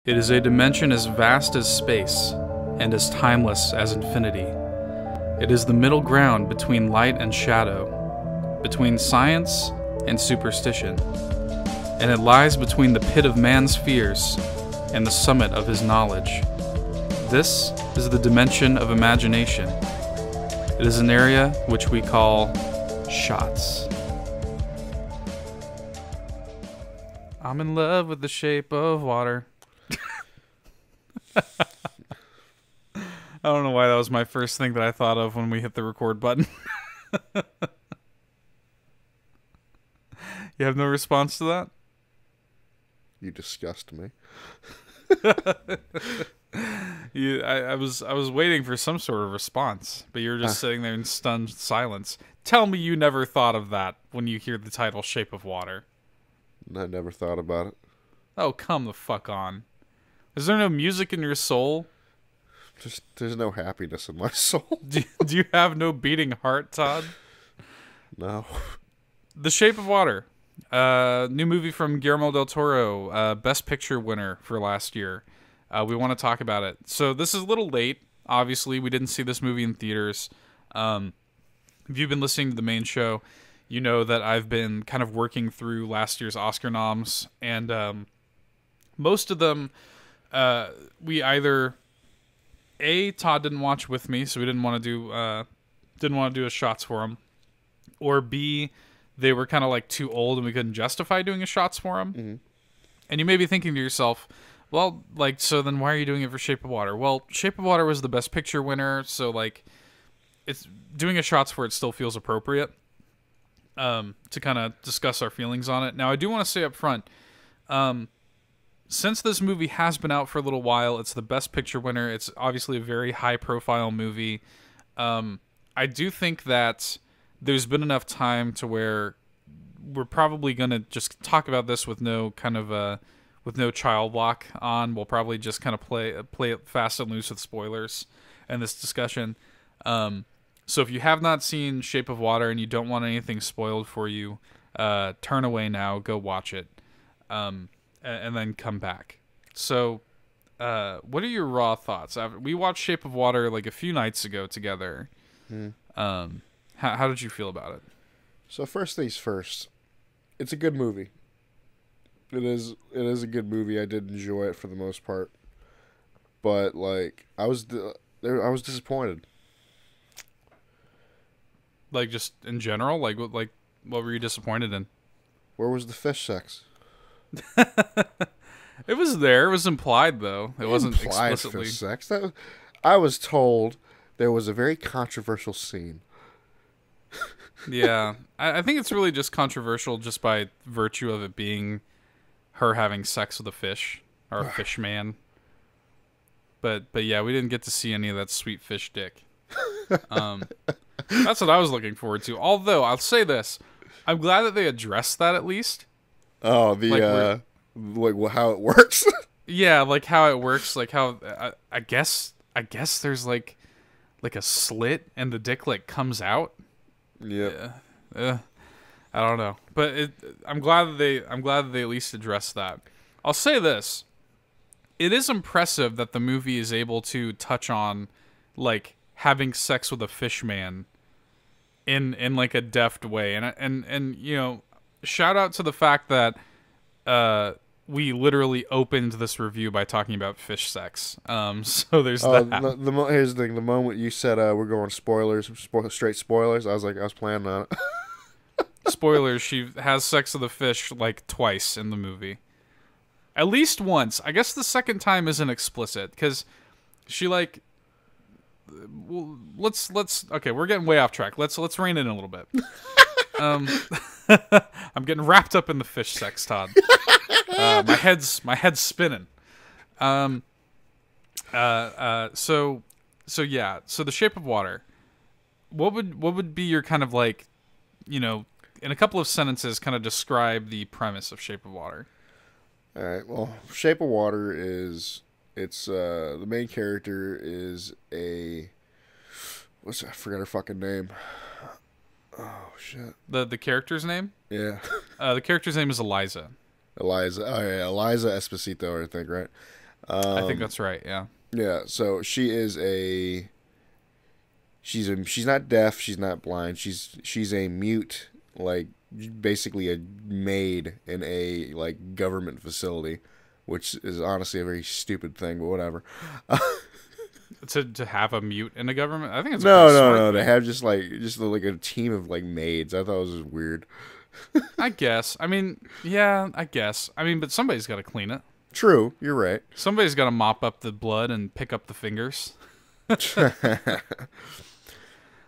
It is a dimension as vast as space, and as timeless as infinity. It is the middle ground between light and shadow, between science and superstition, and it lies between the pit of man's fears and the summit of his knowledge. This is the dimension of imagination. It is an area which we call shots. I'm in love with the shape of water. I don't know why that was my first thing that I thought of when we hit the record button. You have no response to that? You disgust me. I was waiting for some sort of response, but you were just sitting there in stunned silence. Tell me you never thought of that when you hear the title Shape of Water. I never thought about it. Oh, come the fuck on. Is there no music in your soul? There's no happiness in my soul. Do you have no beating heart, Todd? No. The Shape of Water. New movie from Guillermo Del Toro. Best Picture winner for last year. We want to talk about it. So this is a little late. Obviously, we didn't see this movie in theaters. If you've been listening to the main show, you know that I've been kind of working through last year's Oscar noms. And most of them, we either... Todd didn't watch with me, so we didn't want to do a shots for him. Or B, they were kind of like too old and we couldn't justify doing a shots for him. Mm-hmm. And you may be thinking to yourself, well, like, so then why are you doing it for Shape of Water? Well, Shape of Water was the Best Picture winner, so like, it's doing a shots for it still feels appropriate. To kind of discuss our feelings on it. Now, I do want to say up front, since this movie has been out for a little while, it's the Best Picture winner. It's obviously a very high-profile movie. I do think that there's been enough time to where we're probably going to just talk about this with no kind of with no child lock on. We'll probably just kind of play it fast and loose with spoilers in this discussion. So if you have not seen Shape of Water and you don't want anything spoiled for you, turn away now, go watch it. And then come back. So, what are your raw thoughts? We watched Shape of Water like a few nights ago together. How did you feel about it? So first things first, it's a good movie. It is a good movie. I did enjoy it for the most part, but like I was disappointed. Like just in general, like what were you disappointed in? Where was the fish sex? It was there. It was implied, though. It wasn't implied explicitly. Fish sex. I was told there was a very controversial scene. Yeah, I think it's really just controversial just by virtue of it being her having sex with a fish or a fish man. But yeah, we didn't get to see any of that sweet fish dick. That's what I was looking forward to. Although I'll say this, I'm glad that they addressed that at least. Oh, like how it works. Yeah, like how it works, like how I guess there's like a slit and the dick like comes out. Yeah. I don't know, but I'm glad that they at least addressed that. I'll say this: it is impressive that the movie is able to touch on like having sex with a fish man in like a deft way, and you know. Shout out to the fact that we literally opened this review by talking about fish sex. So there's that. Here's the thing. The moment you said we're going spoilers, straight spoilers, I was planning on it. Spoilers, she has sex with a fish like twice in the movie. At least once. I guess the second time isn't explicit because she like... Well, let's okay, we're getting way off track. Let's rein in a little bit. I'm getting wrapped up in the fish sex, Todd. My head's spinning. So yeah. So The Shape of Water. What would be your kind of like, you know, in a couple of sentences, kind of describe the premise of Shape of Water? All right. Well, Shape of Water is the main character is I forgot her fucking name. Oh shit. The character's name? Yeah. The character's name is Eliza. Eliza. Oh yeah, Eliza Esposito, I think, right? I think that's right. Yeah. Yeah, so she's not deaf, she's not blind, she's a mute, like basically a maid in a like government facility, which is honestly a very stupid thing, but whatever. To have a mute in a government, I think it's a No, pretty no, smart no. To thing. have just like a team of like maids, I thought it was just weird. I guess. I mean, yeah, I guess. I mean, but somebody's got to clean it. True, you're right. Somebody's got to mop up the blood and pick up the fingers. Yeah,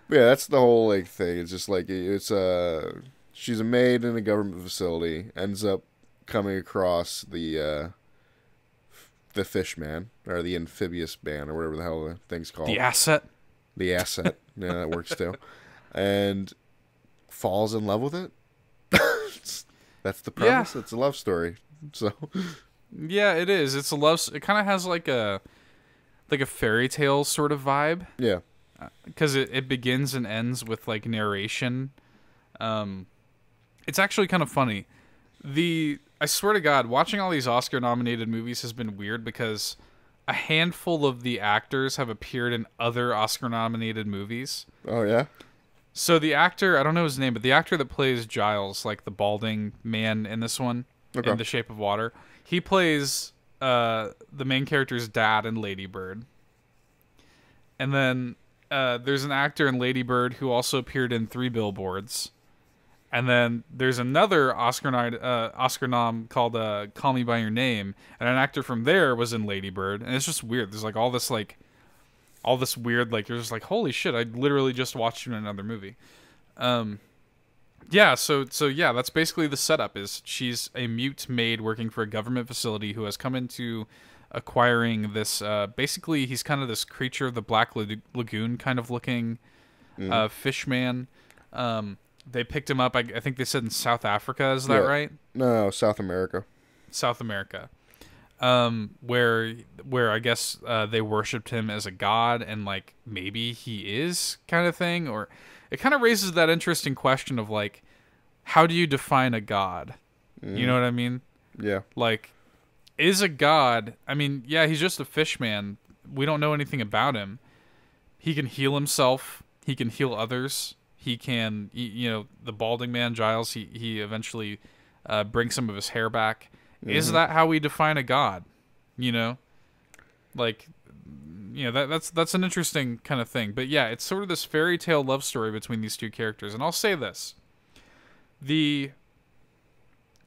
that's the whole like thing. It's just like she's a maid in a government facility, ends up coming across the fish man or the amphibious man or whatever the hell the thing's called. The asset. The asset. Yeah, that works too. And falls in love with it. That's the premise. Yeah. It's a love story. So Yeah, it is. It's a love. It kind of has like a fairy tale sort of vibe yeah. because it begins and ends with like narration. It's actually kind of funny. I swear to God, watching all these Oscar nominated movies has been weird because a handful of the actors have appeared in other Oscar nominated movies. Oh yeah. So the actor, I don't know his name, but the actor that plays Giles, like the balding man in this one, Okay. in The Shape of Water, he plays the main character's dad in Lady Bird. And then there's an actor in Lady Bird who also appeared in Three Billboards. And then there's another Oscar nom called Call Me by Your Name, and an actor from there was in Lady Bird, and it's just weird. There's like all this weird, like you're just like, holy shit, I literally just watched you in another movie. Yeah, so yeah, that's basically the setup. Is she's a mute maid working for a government facility who has come into acquiring this. Basically, he's kind of this creature of the Black Lagoon kind of looking fish man. They picked him up. I think they said in South Africa. Is that right? No, South America. South America. Where I guess they worshipped him as a god, and like maybe he is kind of thing, or it kind of raises that interesting question of like, how do you define a god? You know what I mean? Yeah. Like, is a god? I mean, yeah, he's just a fish man. We don't know anything about him. He can heal himself. He can heal others. He can, the balding man, Giles, he eventually brings some of his hair back. Is that how we define a god? Like, that's an interesting kind of thing. But yeah, it's sort of this fairy tale love story between these two characters. And I'll say this. The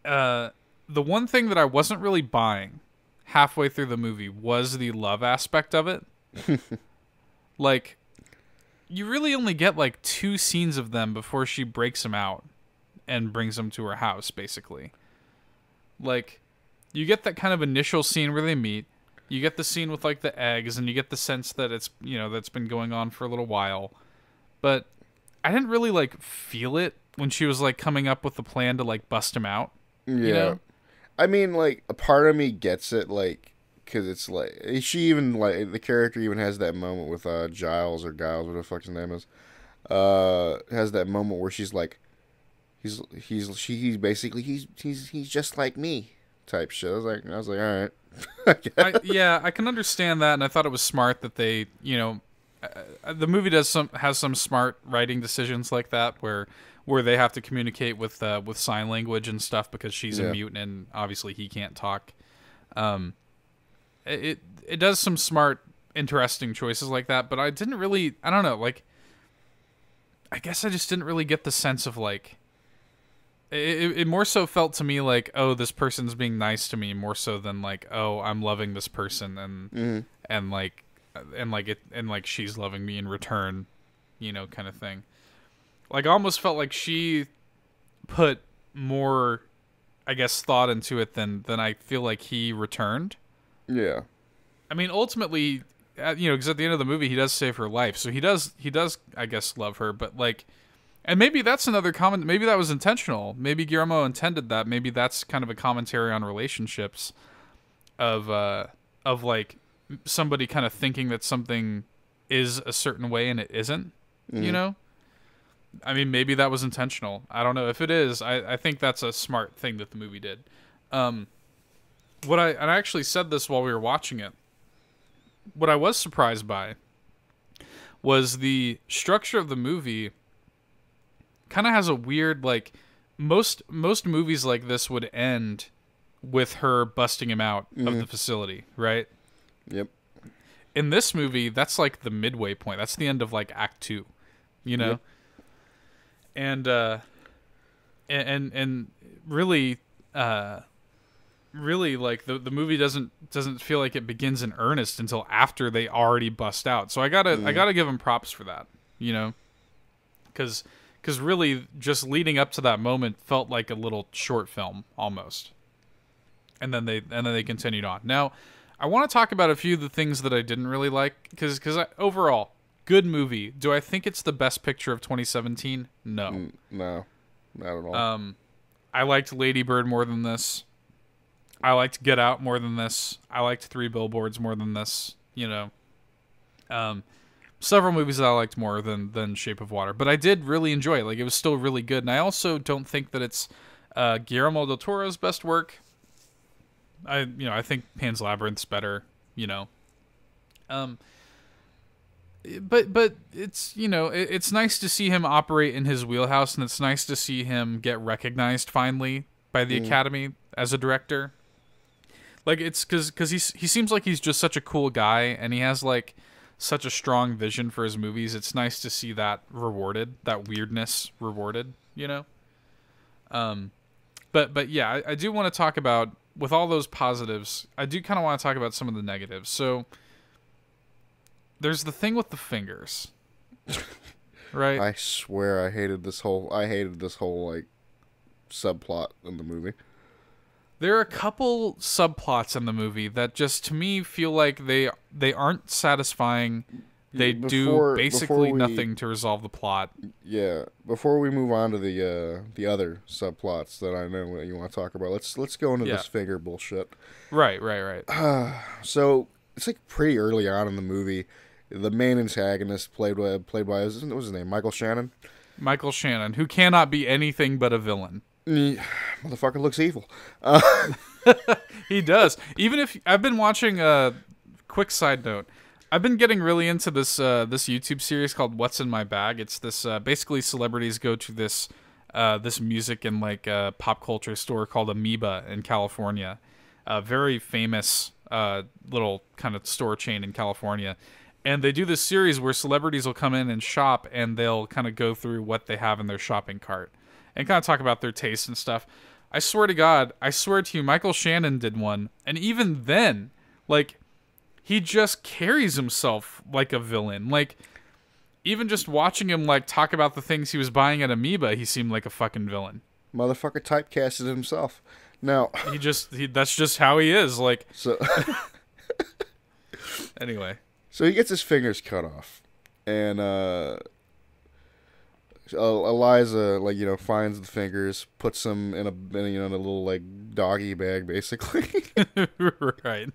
one thing that I wasn't really buying halfway through the movie was the love aspect of it. Like, you really only get like 2 scenes of them before she breaks him out and brings him to her house, basically. Like, you get that kind of initial scene where they meet. You get the scene with like the eggs, and you get the sense that it's, that's been going on for a little while. But I didn't really like feel it when she was like coming up with the plan to like bust him out. Yeah. I mean, like, a part of me gets it, like, because it's like she even like the character even has that moment with Giles or Giles, what the fuck his name is, has that moment where she's like, he's basically he's just like me type shit. I was like, all right. I can understand that, and I thought it was smart that they, the movie has some smart writing decisions like that where they have to communicate with sign language and stuff because she's a mutant and obviously he can't talk. It does some smart, interesting choices like that, but I didn't really, I don't know, like, I guess I just didn't really get the sense of like, it more so felt to me like, oh, this person's being nice to me more so than like, oh, I'm loving this person and she's loving me in return, kind of thing. Like, I almost felt like she put more, I guess, thought into it than I feel like he returned. Yeah. I mean, ultimately, because at the end of the movie, he does save her life. So he does, I guess, love her. But, like, and maybe that's another comment. Maybe that was intentional. Maybe Guillermo intended that. Maybe that's kind of a commentary on relationships of like, somebody kind of thinking that something is a certain way and it isn't, I mean, maybe that was intentional. I don't know. If it is, I think that's a smart thing that the movie did. And I actually said this while we were watching it. What I was surprised by was the structure of the movie. Kind of has a weird, like, most movies like this would end with her busting him out of the facility, right? Yep. In this movie, that's like the midway point. That's the end of like Act 2, you know. Yep. And really, really, like the movie doesn't feel like it begins in earnest until after they already bust out. So I gotta give him props for that, you know, because really just leading up to that moment felt like a little short film almost, and then they continued on. Now, I want to talk about a few of the things that I didn't really like because overall good movie. Do I think it's the best picture of 2017? No, no, not at all. I liked Lady Bird more than this. I liked Get Out more than this. I liked Three Billboards more than this. You know, several movies that I liked more than Shape of Water, but I did really enjoy it. Like, it was still really good, and I also don't think that it's Guillermo Del Toro's best work. I think Pan's Labyrinth's better. You know, but it's it's nice to see him operate in his wheelhouse, and it's nice to see him get recognized finally by the Academy as a director. Like, it's because he seems like he's just such a cool guy, and he has like such a strong vision for his movies. It's nice to see that rewarded, that weirdness rewarded, you know. But yeah, I do want to talk about, with all those positives, I do kind of want to talk about some of the negatives. So there's the thing with the fingers, right? I swear I hated this whole like subplot in the movie. There are a couple subplots in the movie that just, to me, feel like they aren't satisfying. They do basically nothing to resolve the plot. Yeah, before we move on to the other subplots that I know that you want to talk about, let's go into this finger bullshit. Right. So it's like pretty early on in the movie, the main antagonist played by what was his name? Michael Shannon. Michael Shannon, who cannot be anything but a villain. Motherfucker looks evil. He does. Even if I've been watching quick side note, I've been getting really into this YouTube series called What's in My Bag. It's this basically celebrities go to this music and like pop culture store called Amoeba in California, a very famous little kind of store chain in California. And they do this series where celebrities will come in and shop, and they'll kind of go through what they have in their shopping cart and kind of talk about their taste and stuff. I swear to you, Michael Shannon did one. And even then, like, he just carries himself like a villain. Like, even just watching him, like, talk about the things he was buying at Amoeba, he seemed like a fucking villain. Motherfucker typecasted himself. Now, that's just how he is. Like, so anyway. So he gets his fingers cut off, and Eliza, like, finds the fingers, puts them in a little like doggy bag, basically. Right.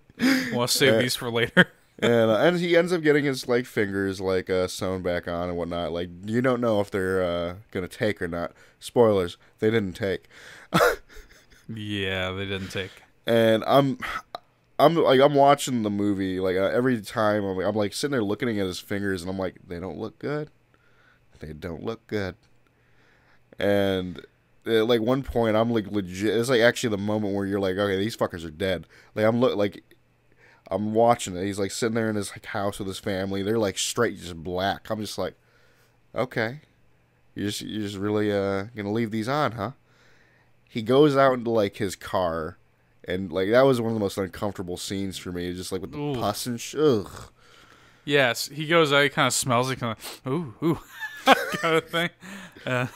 We'll save these for later. And he ends up getting his like fingers like sewn back on and whatnot. Like, you don't know if they're gonna take or not. Spoilers: they didn't take. Yeah, they didn't take. And I'm watching the movie, like, every time I'm like sitting there looking at his fingers, and I'm like, they don't look good. They don't look good. And at like one point, I'm like legit. It's like actually the moment where you're like, okay, these fuckers are dead. Like, I'm watching it. He's like sitting there in his like house with his family. They're like straight just black. I'm just like, okay, you're just really gonna leave these on, huh? He goes out into like his car. And, like, that was one of the most uncomfortable scenes for me. Just, like, with the pus and ugh. Yes, he goes out, he kind of smells it, kind of, ooh, kind of thing. And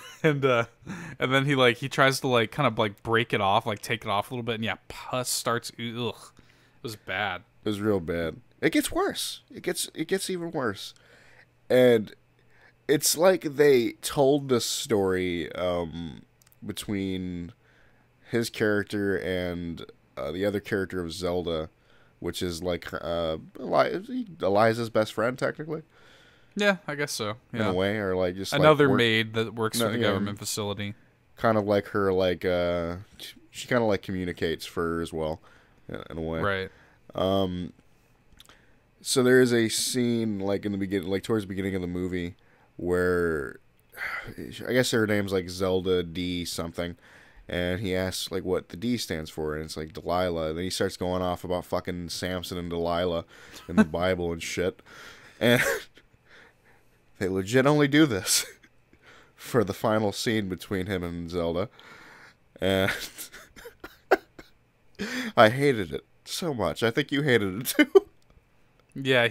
then he tries to, like, kind of, like, break it off, like, take it off a little bit. And, yeah, pus starts, ugh. It was bad. It was real bad. It gets worse. It gets even worse. And it's like they told this story between his character and the other character of Zelda, which is like Eliza's best friend, technically. Yeah, I guess so. Yeah. In a way, or like just another maid that works for the government facility. Kind of like her, like she kind of like communicates for her as well, in a way. Right. So there is a scene like in the beginning, like towards the beginning of the movie, where I guess her name's like Zelda D something, and he asks like what the D stands for, and it's like Delilah. And then he starts going off about fucking Samson and Delilah in the Bible and shit, and they legit only do this for the final scene between him and Zelda, and I hated it so much. I think you hated it too. Yeah,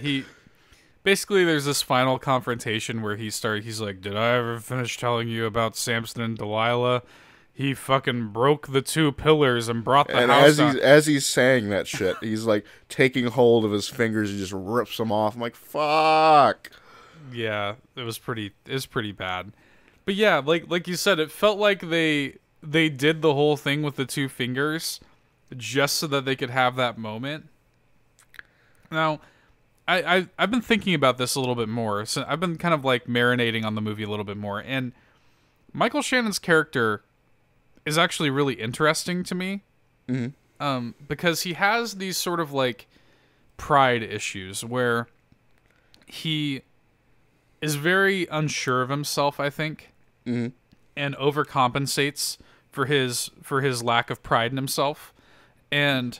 basically there's this final confrontation where he's like, "Did I ever finish telling you about Samson and Delilah? He fucking broke the two pillars and brought the And house down." as he's saying that shit, he's like taking hold of his fingers and just rips them off. I'm like, fuck. Yeah, it was pretty bad. But yeah, like you said, it felt like they did the whole thing with the two fingers just so that they could have that moment. Now, I've been thinking about this a little bit more. So I've been kind of like marinating on the movie a little bit more, and Michael Shannon's character is actually really interesting to me. Mm-hmm. Because he has these sort of like pride issues where he is very unsure of himself, I think, Mm-hmm. and overcompensates for his lack of pride in himself. And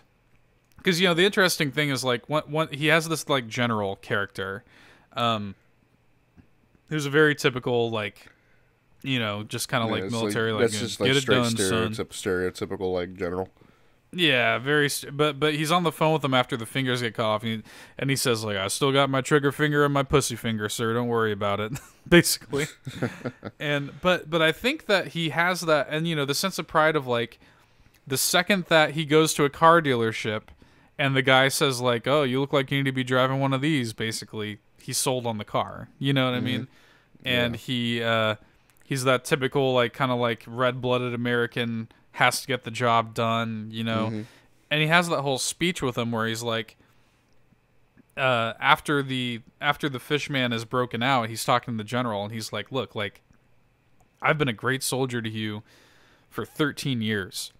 because, the interesting thing is, like, he has this, like, general character who's a very typical, like, just kind of, like, military, like, that's just get like it done, straight son. stereotypical, like, general. Yeah, but he's on the phone with him after the fingers get cut off, and he says, like, "I still got my trigger finger and my pussy finger, sir. Don't worry about it," basically. But I think that he has that, and, the sense of pride of, like, the second that he goes to a car dealership and the guy says, like, "Oh, you look like you need to be driving one of these," basically, he's sold on the car. You know what I mean? And he's that typical, like, kind of like red-blooded American, has to get the job done, And he has that whole speech with him where he's like, after the fish man is broken out, he's talking to the general, and he's like, "Look, like, I've been a great soldier to you for 13 years.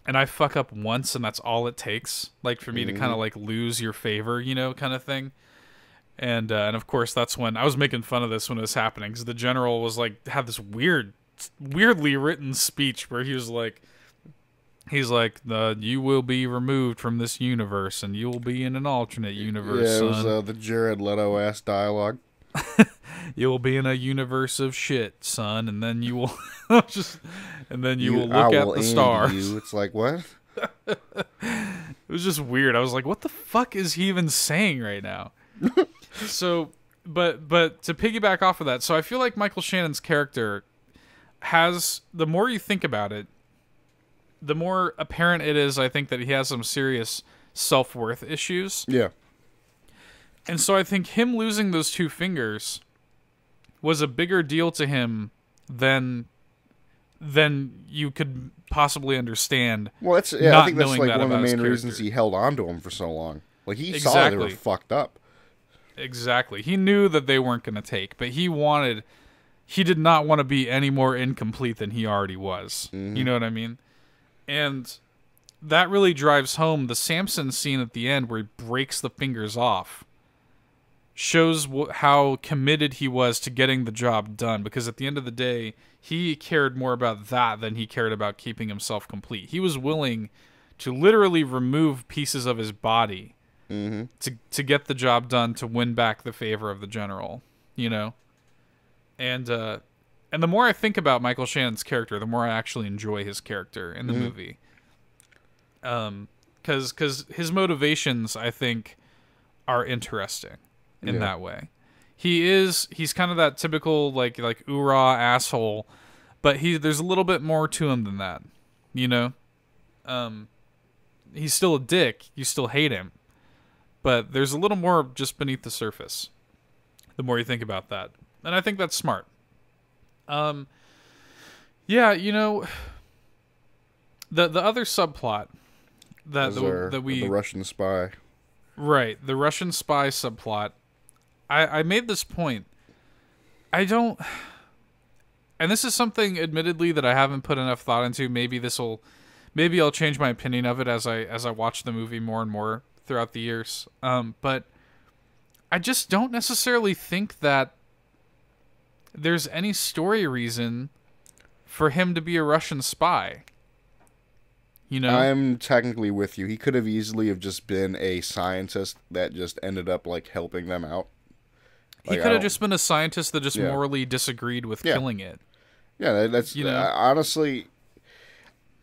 And I fuck up once, and that's all it takes, like, for me to kind of, like, lose your favor, kind of thing." And of course, that's when I was making fun of this when it was happening, because the general was like, had this weirdly written speech where he's like, "You will be removed from this universe, and you will be in an alternate universe, Yeah, it son. was the Jared Leto ass dialogue. You will be in a universe of shit, son, and then you will will I look at will the end stars." you. It's like, what? It was just weird. I was like, what the fuck is he even saying right now? So, but to piggyback off of that, so I feel like Michael Shannon's character has, the more you think about it, the more apparent it is, I think, that he has some serious self-worth issues. Yeah. And so I think him losing those two fingers was a bigger deal to him than you could possibly understand. Well, I think that's like one of the main reasons he held on to him for so long. Like, he saw they were fucked up. Exactly. He knew that they weren't going to take, but he did not want to be any more incomplete than he already was. Mm-hmm. You know what I mean? And that really drives home the Samson scene at the end where he breaks the fingers off. Shows how committed he was to getting the job done, because at the end of the day, he cared more about that than he cared about keeping himself complete. He was willing to literally remove pieces of his body to get the job done, to win back the favor of the general, And the more I think about Michael Shannon's character, the more I actually enjoy his character in the movie. Because his motivations, I think, are interesting in that way. He's kind of that typical like oorah asshole, but there's a little bit more to him than that, He's still a dick. You still hate him, but there's a little more just beneath the surface. The more you think about that, and I think that's smart. Yeah, the other subplot that we the Russian spy. Right, the Russian spy subplot. I made this point. And this is something, admittedly, that I haven't put enough thought into. Maybe maybe I'll change my opinion of it as I watch the movie more and more throughout the years. But I just don't necessarily think that there's any story reason for him to be a Russian spy. You know? I'm technically with you. He could have easily have just been a scientist that just ended up like helping them out. He could have just been a scientist that just morally disagreed with killing it. Yeah, that's you know? Honestly,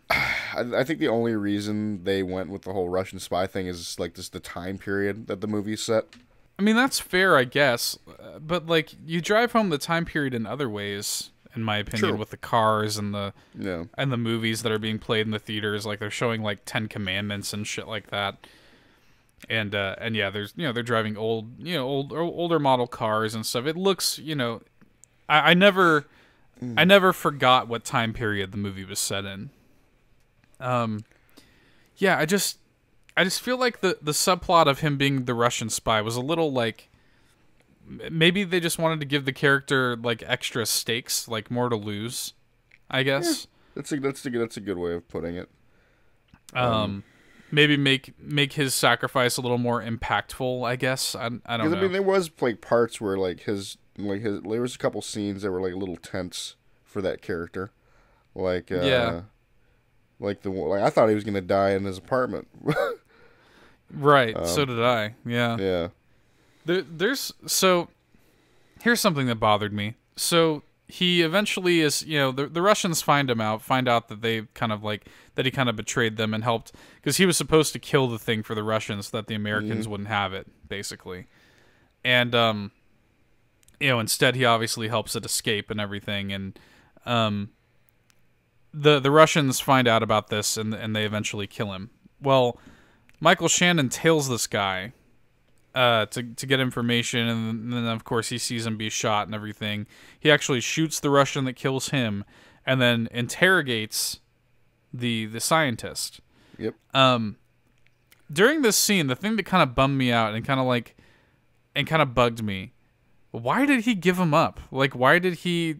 I think the only reason they went with the whole Russian spy thing is like just the time period that the movie's set. I mean, that's fair, I guess. But like, you drive home the time period in other ways, in my opinion, True. with the cars and the Yeah. and the movies that are being played in the theaters. Like, they're showing like 10 Commandments and shit like that. And yeah, there's they're driving older model cars and stuff. It looks I never forgot what time period the movie was set in. Yeah, I just feel like the subplot of him being the Russian spy was a little like, maybe they just wanted to give the character like extra stakes, like more to lose, I guess. Yeah, that's a good way of putting it. Maybe make his sacrifice a little more impactful, I guess. I don't know. I mean, there was like parts where there was a couple scenes that were like a little tense for that character, like I thought he was gonna die in his apartment. Right. So did I. Yeah. Yeah. So here's something that bothered me. So he eventually is, the Russians find out that they kind of like, that he kind of betrayed them and helped, because he was supposed to kill the thing for the Russians so that the Americans wouldn't have it, basically. And, instead he obviously helps it escape and everything. And, the Russians find out about this and they eventually kill him. Well, Michael Shannon tails this guy to get information, and then of course he sees him be shot and everything. He actually shoots the Russian that kills him, and then interrogates the scientist. Yep. During this scene, the thing that kind of bummed me out and kind of bugged me, why did he give him up? Like, why did he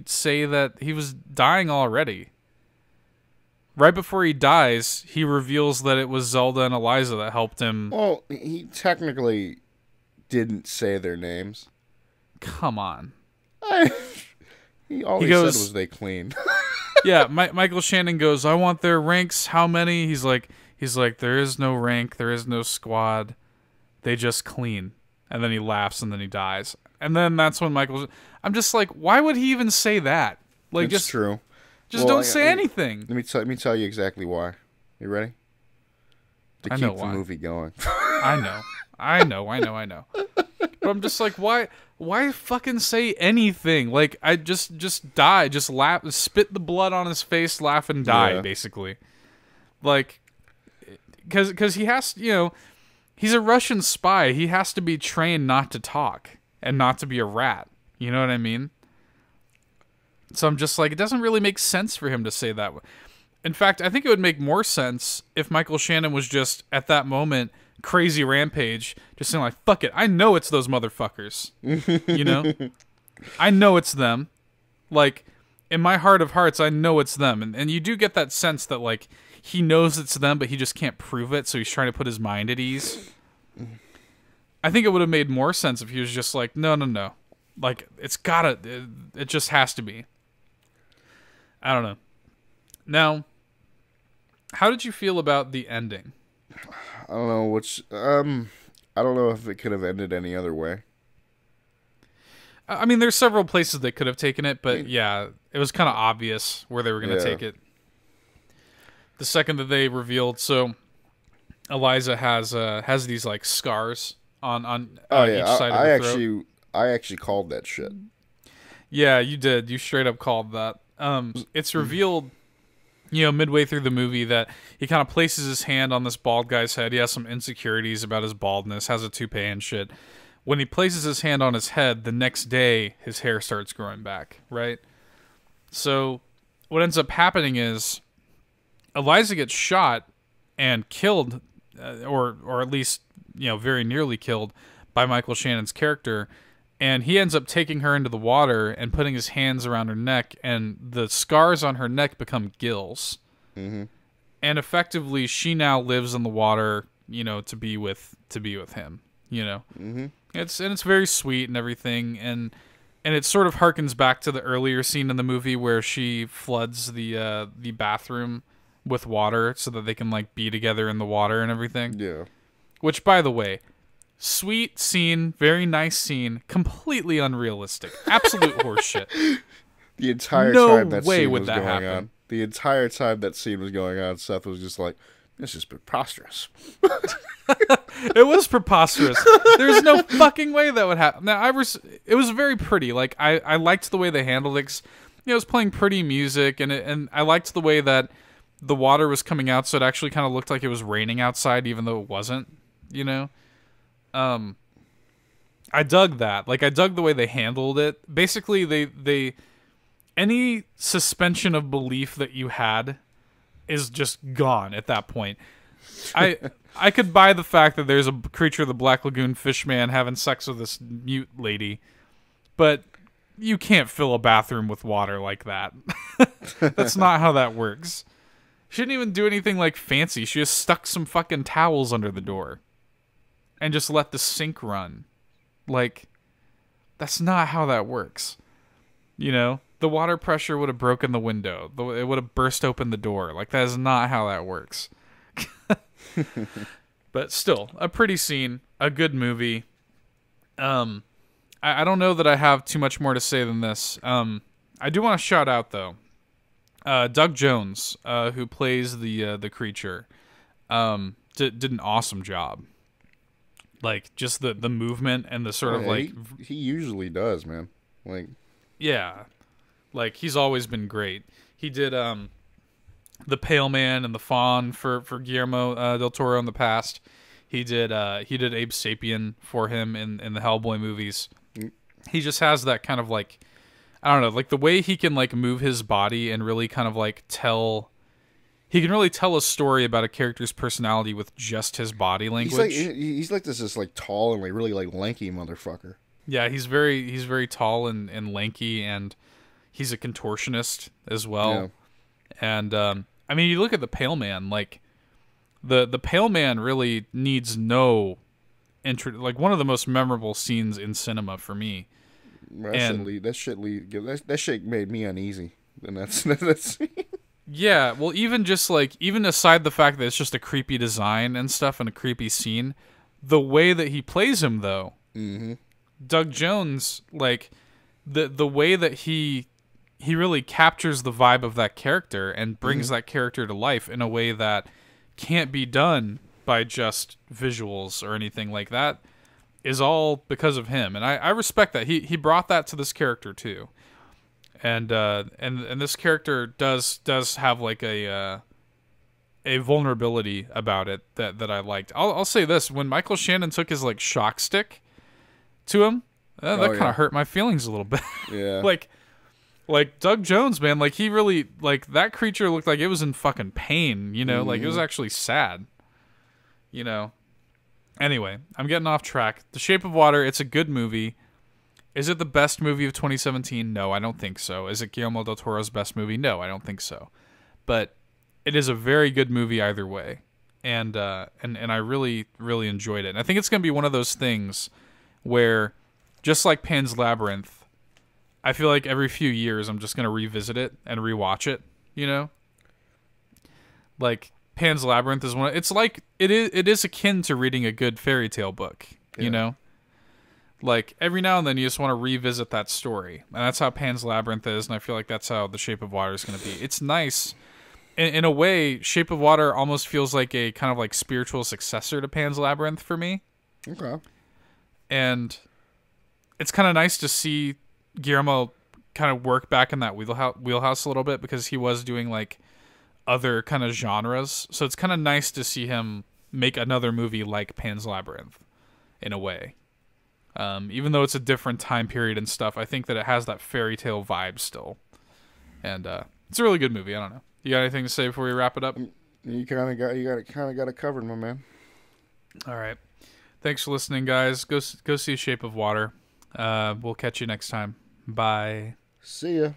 say that he was dying already? Right before he dies, he reveals that it was Zelda and Eliza that helped him. Well, he technically didn't say their names. Come on. He said was they cleaned. Yeah, Michael Shannon goes, I want their ranks. How many? He's like, there is no rank, there is no squad. They just clean. And then he laughs and then he dies. And then that's when I'm just like, why would he even say that? Like, It's true. Just don't say anything. Let me tell you exactly why. You ready? To keep the movie going. I know. But I'm just like, why fucking say anything? Like, I just die, just laugh, spit the blood on his face, laugh and die, basically. Like, because he has, he's a Russian spy. He has to be trained not to talk and not to be a rat. You know what I mean? So I'm just like, it doesn't really make sense for him to say that. In fact, I think it would make more sense if Michael Shannon was just, at that moment, crazy rampage, just saying like, fuck it, I know it's those motherfuckers. I know it's them. Like, in my heart of hearts, I know it's them. And you do get that sense that, like, he knows it's them, but he just can't prove it, so he's trying to put his mind at ease. I think it would have made more sense if he was just like, no. Like, it just has to be. I don't know. Now, how did you feel about the ending? I don't know I don't know if it could have ended any other way. I mean, there's several places they could have taken it, but yeah, it was kind of obvious where they were going to take it. The second that they revealed, so Eliza has these like scars on each side of her throat. I actually called that shit. Yeah, you did. You straight up called that. It's revealed, midway through the movie that he kind of places his hand on this bald guy's head. He has some insecurities about his baldness, has a toupee and shit. When he places his hand on his head, the next day, his hair starts growing back, right? So what ends up happening is Eliza gets shot and killed, or at least, very nearly killed by Michael Shannon's character. And he ends up taking her into the water and putting his hands around her neck, and the scars on her neck become gills. and effectively she now lives in the water, you know, to be with him, you know. It's very sweet and everything, and it sort of harkens back to the earlier scene in the movie where she floods the bathroom with water so that they can like be together in the water and everything. Yeah. Which, by the way, sweet scene, very nice scene, completely unrealistic, absolute horseshit. The entire time that way scene would was that going happen. on, the entire time that scene was going on, Seth was just like, "This is preposterous." It was preposterous. There's no fucking way that would happen. Now, it was very pretty. Like I liked the way they handled it. 'Cause, you know, it was playing pretty music, and I liked the way that the water was coming out, so it actually kind of looked like it was raining outside, even though it wasn't. You know, I dug that. Like I dug the way they handled it. Basically, they any suspension of belief that you had is just gone at that point. I could buy the fact that there's a creature of the Black Lagoon fish man having sex with this mute lady, but you can't fill a bathroom with water like that. That's not how that works. She didn't even do anything like fancy. She just stuck some fucking towels under the door and just let the sink run. Like, that's not how that works. You know, the water pressure would have broken the window. It would have burst open the door. Like, that is not how that works. But still, a pretty scene, a good movie. I don't know that I have too much more to say than this. I do want to shout out though, Doug Jones, who plays the creature, did an awesome job. Like just the movement and the sort of like he usually does, man. Like yeah, like he's always been great. He did the Pale Man and the Fawn for Guillermo Del Toro in the past. He did Abe Sapien for him in the Hellboy movies. He just has that kind of like, I don't know, like the way he can like move his body and really kind of like he can really tell a story about a character's personality with just his body language. He's like this like tall and like really like lanky motherfucker. Yeah, he's very tall and lanky, and he's a contortionist as well. Yeah. And I mean, you look at the Pale Man, like the Pale Man really needs no like one of the most memorable scenes in cinema for me. That shit made me uneasy. And that's yeah, well, even aside the fact that it's just a creepy design and stuff and a creepy scene, the way that he plays him though, Doug Jones, like the way that he really captures the vibe of that character and brings that character to life in a way that can't be done by just visuals or anything like that, is all because of him. And I respect that. He brought that to this character too. And this character does have like a vulnerability about it that I liked. I'll say this: when Michael Shannon took his like shock stick to him, that kind of hurt my feelings a little bit. Yeah. Like Doug Jones, man, like he really, like that creature looked like it was in fucking pain, you know, like it was actually sad, you know. Anyway, I'm getting off track. The Shape of Water, it's a good movie. Is it the best movie of 2017? No, I don't think so. Is it Guillermo del Toro's best movie? No, I don't think so. But it is a very good movie either way. And I really, really enjoyed it. And I think it's going to be one of those things where, just like Pan's Labyrinth, I feel like every few years I'm just going to revisit it and rewatch it, you know? Like, Pan's Labyrinth is one. It's like, it is akin to reading a good fairy tale book, you know? Like, every now and then you just want to revisit that story. And that's how Pan's Labyrinth is, and I feel like that's how The Shape of Water is going to be. It's nice. In a way, Shape of Water almost feels like a kind of like spiritual successor to Pan's Labyrinth for me. Okay. And it's kind of nice to see Guillermo kind of work back in that wheelhouse a little bit, because he was doing like other kind of genres. So it's kind of nice to see him make another movie like Pan's Labyrinth in a way. Even though it's a different time period and stuff, I think that it has that fairy tale vibe still. And it's a really good movie. I don't know. You got anything to say before we wrap it up? You got it covered, my man. All right. Thanks for listening, guys. Go see Shape of Water. We'll catch you next time. Bye. See ya.